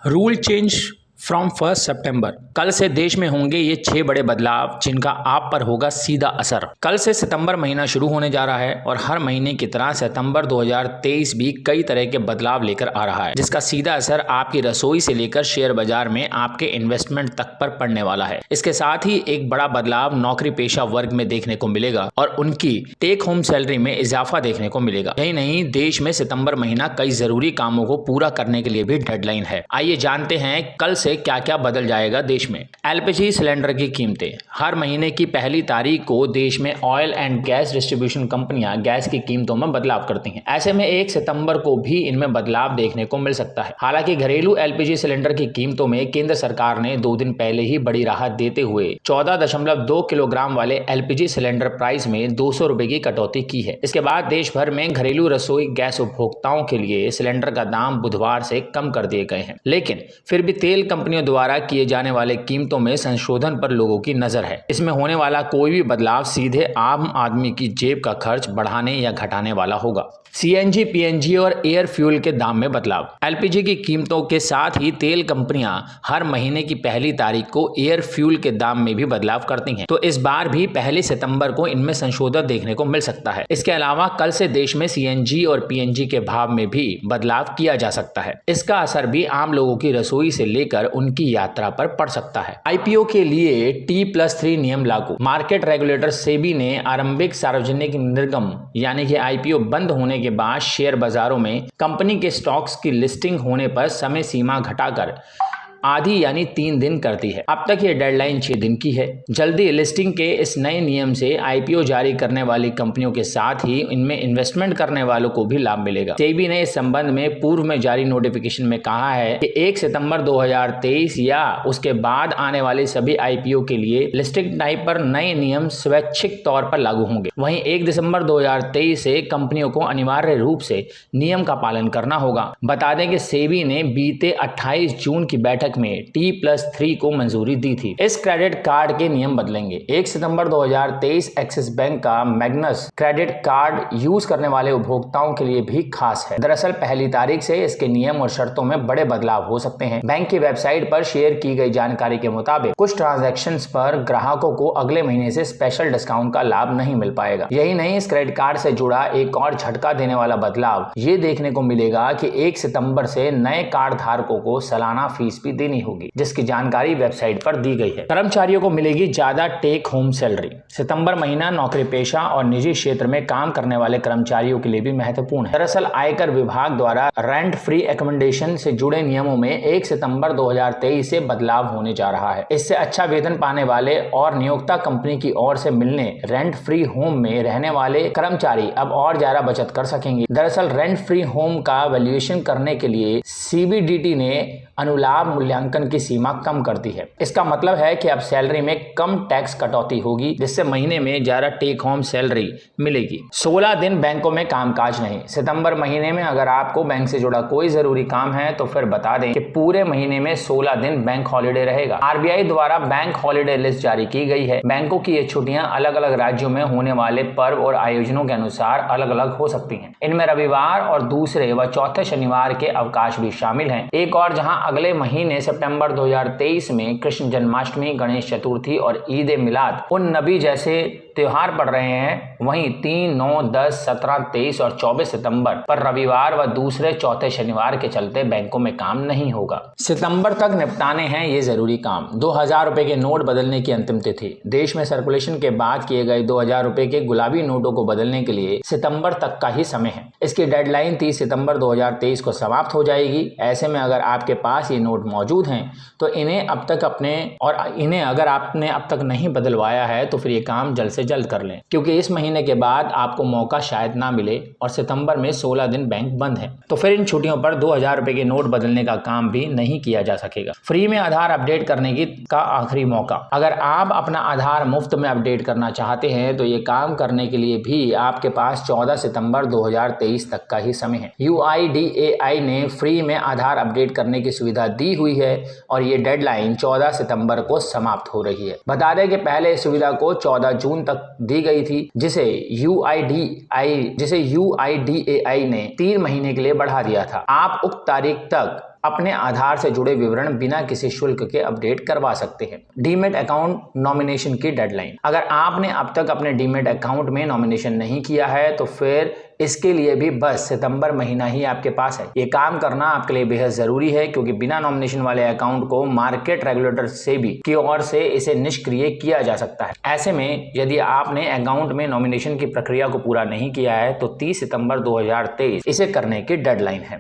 Rule change from 1 सितंबर। कल से देश में होंगे ये 6 बड़े बदलाव जिनका आप पर होगा सीधा असर। कल से सितंबर महीना शुरू होने जा रहा है और हर महीने की तरह सितंबर 2023 भी कई तरह के बदलाव लेकर आ रहा है, जिसका सीधा असर आपकी रसोई से लेकर शेयर बाजार में आपके इन्वेस्टमेंट तक पर पड़ने वाला है। इसके साथ ही एक बड़ा बदलाव नौकरी पेशा वर्ग में देखने को मिलेगा और उनकी टेक होम सैलरी में इजाफा देखने को मिलेगा। यही नहीं, देश में सितंबर महीना कई जरूरी कामों को पूरा करने के लिए भी डेडलाइन है। आइए जानते हैं कल से क्या क्या बदल जाएगा देश में। एलपीजी सिलेंडर की कीमतें। हर महीने की पहली तारीख को देश में ऑयल एंड गैस डिस्ट्रीब्यूशन कंपनियां गैस की कीमतों में बदलाव करती हैं। ऐसे में 1 सितंबर को भी इनमें बदलाव देखने को मिल सकता है। हालांकि घरेलू एलपीजी सिलेंडर की कीमतों में केंद्र सरकार ने 2 दिन पहले ही बड़ी राहत देते हुए 14.2 किलोग्राम वाले एलपीजी सिलेंडर प्राइस में 200 रुपए की कटौती की है। इसके बाद देश भर में घरेलू रसोई गैस उपभोक्ताओं के लिए सिलेंडर का दाम बुधवार से कम कर दिए गए हैं, लेकिन फिर भी तेल कंपनियों द्वारा किए जाने वाले कीमतों में संशोधन पर लोगों की नजर है। इसमें होने वाला कोई भी बदलाव सीधे आम आदमी की जेब का खर्च बढ़ाने या घटाने वाला होगा। सीएनजी, पीएनजी और एयर फ्यूल के दाम में बदलाव। एलपीजी की कीमतों के साथ ही तेल कंपनियां हर महीने की पहली तारीख को एयर फ्यूल के दाम में भी बदलाव करती हैं, तो इस बार भी 1 सितंबर को इनमें संशोधन देखने को मिल सकता है। इसके अलावा कल से देश में सीएनजी और पीएनजी के भाव में भी बदलाव किया जा सकता है। इसका असर भी आम लोगों की रसोई से लेकर उनकी यात्रा पर पड़ सकता है। आईपीओ के लिए T+3 नियम लागू। मार्केट रेगुलेटर सेबी ने आरंभिक सार्वजनिक निर्गम यानी कि आईपीओ बंद होने के बाद शेयर बाजारों में कंपनी के स्टॉक्स की लिस्टिंग होने पर समय सीमा घटाकर आधी यानी 3 दिन कर दी है। अब तक ये डेडलाइन 6 दिन की है। जल्दी लिस्टिंग के इस नए नियम से आईपीओ जारी करने वाली कंपनियों के साथ ही इनमें इन्वेस्टमेंट करने वालों को भी लाभ मिलेगा। सेबी ने इस संबंध में पूर्व में जारी नोटिफिकेशन में कहा है कि 1 सितंबर 2023 या उसके बाद आने वाले सभी आईपीओ के लिए लिस्टिंग टाइप पर नए नियम स्वैच्छिक तौर पर लागू होंगे। वहीं 1 दिसंबर 2023 से कंपनियों को अनिवार्य रूप से नियम का पालन करना होगा। बता दें कि सेबी ने बीते 28 जून की बैठक में T+3 को मंजूरी दी थी। इस क्रेडिट कार्ड के नियम बदलेंगे। 1 सितंबर 2023 एक्सिस बैंक का मैग्नस क्रेडिट कार्ड यूज करने वाले उपभोक्ताओं के लिए भी खास है। दरअसल पहली तारीख से इसके नियम और शर्तों में बड़े बदलाव हो सकते हैं। बैंक की वेबसाइट पर शेयर की गई जानकारी के मुताबिक कुछ ट्रांजैक्शंस पर ग्राहकों को अगले महीने से स्पेशल डिस्काउंट का लाभ नहीं मिल पाएगा। यही नहीं, इस क्रेडिट कार्ड से जुड़ा एक और झटका देने वाला बदलाव ये देखने को मिलेगा कि 1 सितंबर से नए कार्ड धारकों को सालाना फीस भी देनी होगी, जिसकी जानकारी वेबसाइट पर दी गई है। कर्मचारियों को मिलेगी ज्यादा टेक होम सैलरी। सितंबर महीना नौकरी पेशा और निजी क्षेत्र में काम करने वाले कर्मचारियों के लिए भी महत्वपूर्ण है। दरअसल आयकर विभाग द्वारा रेंट फ्री एकोमोडेशन से जुड़े नियमों में 1 सितंबर 2023 से बदलाव होने जा रहा है। इससे अच्छा वेतन पाने वाले और नियोक्ता कंपनी की ओर से मिलने रेंट फ्री होम में रहने वाले कर्मचारी अब और ज्यादा बचत कर सकेंगे। दरअसल रेंट फ्री होम का वैल्यूएशन करने के लिए सीबीडीटी ने अनुलाभ मूल्यांकन की सीमा कम कर दी है। इसका मतलब है कि अब सैलरी में कम टैक्स कटौती होगी, जिससे महीने में ज्यादा टेक होम सैलरी मिलेगी। 16 दिन बैंकों में कामकाज नहीं। सितंबर महीने में अगर आपको बैंक से जुड़ा कोई जरूरी काम है तो फिर बता दें कि पूरे महीने में 16 दिन बैंक हॉलिडे रहेगा। आरबीआई द्वारा बैंक हॉलिडे लिस्ट जारी की गई है। बैंकों की ये छुट्टियां अलग अलग राज्यों में होने वाले पर्व और आयोजनों के अनुसार अलग अलग हो सकती हैं। इनमें रविवार और दूसरे व चौथे शनिवार के अवकाश भी शामिल हैं। एक और जहां अगले महीने सितंबर 2023 में कृष्ण जन्माष्टमी, गणेश चतुर्थी और ईद ए मिलाद उन नबी जैसे त्योहार पड़ रहे हैं, वहीं 3, 9, 10, 17, 23 और 24 सितंबर पर रविवार व दूसरे चौथे शनिवार के चलते बैंकों में काम नहीं होगा। सितंबर तक निपटाने हैं ये जरूरी काम। 2000 रुपए के नोट बदलने की अंतिम तिथि। देश में सर्कुलेशन के बाद किए गए 2000 रुपए के गुलाबी नोटों को बदलने के लिए सितंबर तक का ही समय है। इसकी डेडलाइन 30 सितंबर 2023 को समाप्त हो जाएगी। ऐसे में अगर आपके पास ये नोट मौजूद हैं तो इन्हें अगर आपने अब तक नहीं बदलवाया है तो फिर ये काम जल्द से जल्द कर लें, क्योंकि इस महीने के बाद आपको मौका शायद ना मिले और सितंबर में 16 दिन बैंक बंद है। तो फिर इन छुट्टियों पर 2000 रुपए के नोट बदलने का काम भी नहीं किया जा सकेगा। फ्री में आधार अपडेट करने का आखिरी मौका। अगर आप अपना आधार मुफ्त में अपडेट करना चाहते हैं तो ये काम करने के लिए भी आपके पास 14 सितंबर 2023 तक का ही समय है। UIDAI ने फ्री में आधार अपडेट करने की सुविधा दी हुई है और ये डेडलाइन 14 सितंबर को समाप्त हो रही है। बता दें कि पहले इस सुविधा को 14 जून तक दी गई थी, जिसे UIDAI ने 3 महीने के लिए बढ़ा दिया था। आप उक्त तारीख तक अपने आधार से जुड़े विवरण बिना किसी शुल्क के अपडेट करवा सकते हैं। डीमैट अकाउंट नॉमिनेशन की डेडलाइन। अगर आपने अब तक अपने डीमैट अकाउंट में नॉमिनेशन नहीं किया है तो फिर इसके लिए भी बस सितंबर महीना ही आपके पास है। ये काम करना आपके लिए बेहद जरूरी है क्योंकि बिना नॉमिनेशन वाले अकाउंट को मार्केट रेगुलेटर से भी की ओर से इसे निष्क्रिय किया जा सकता है। ऐसे में यदि आपने अकाउंट में नॉमिनेशन की प्रक्रिया को पूरा नहीं किया है तो 30 सितंबर 2023 इसे करने की डेडलाइन है।